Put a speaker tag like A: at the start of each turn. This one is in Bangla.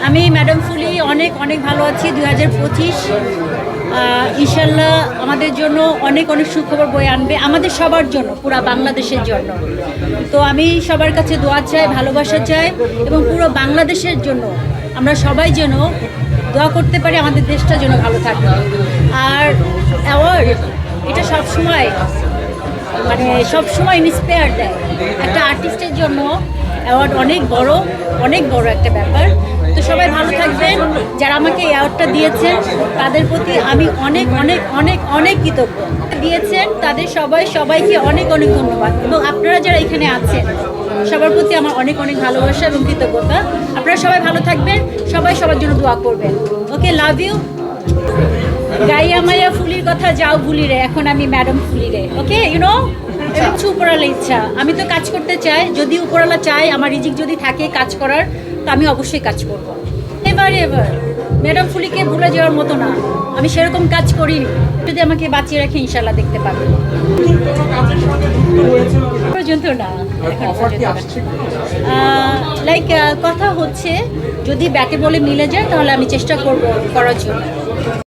A: আমি ম্যাডাম ফুলি অনেক অনেক ভালো আছি। 2025 ইনশাল্লাহ আমাদের জন্য অনেক অনেক সুখবর বয়ে আনবে, আমাদের সবার জন্য, পুরো বাংলাদেশের জন্য। তো আমি সবার কাছে দোয়া চাই, ভালোবাসা চাই, এবং পুরো বাংলাদেশের জন্য আমরা সবাই যেন দোয়া করতে পারি আমাদের দেশটা যেন ভালো থাকে। আর অ্যাওয়ার্ড এটা সবসময় সবসময় ইন্সপায়ার দেয়। একটা আর্টিস্টের জন্য অ্যাওয়ার্ড অনেক বড় একটা ব্যাপার। তো সবাই ভালো থাকবেন। যারা আমাকে অ্যাওয়ার্ডটা দিয়েছেন তাদের প্রতি আমি অনেক অনেক অনেক অনেক কৃতজ্ঞ। দিয়েছেন তাদের সবাইকে অনেক অনেক ধন্যবাদ। এবং আপনারা যারা এখানে আছেন সবার প্রতি আমার অনেক অনেক ভালোবাসা এবং কৃতজ্ঞতা। আপনারা সবাই ভালো থাকবেন, সবাই সবার জন্য দোয়া করবেন। ওকে, লাভ ইউ। গাইয়া মাইয়া ফুলির কথা যাও ভুলি রে, এখন আমি ম্যাডাম ফুলি রে। ওকে, ইউনো কিছু উপরালা ইচ্ছা, আমি তো কাজ করতে চাই। যদি উপরালা চাই, আমার রিজিক যদি থাকে কাজ করার, তো আমি অবশ্যই কাজ করব। এবার ম্যাডাম ফুলিকে ভুলে যাওয়ার মতো না, আমি সেরকম কাজ করি। যদি আমাকে বাঁচিয়ে রাখে ইনশাল্লাহ দেখতে পাবেন। পর্যন্ত না, লাইক কথা হচ্ছে যদি ব্যাটে বলে মিলে যায় তাহলে আমি চেষ্টা করব করার জন্য।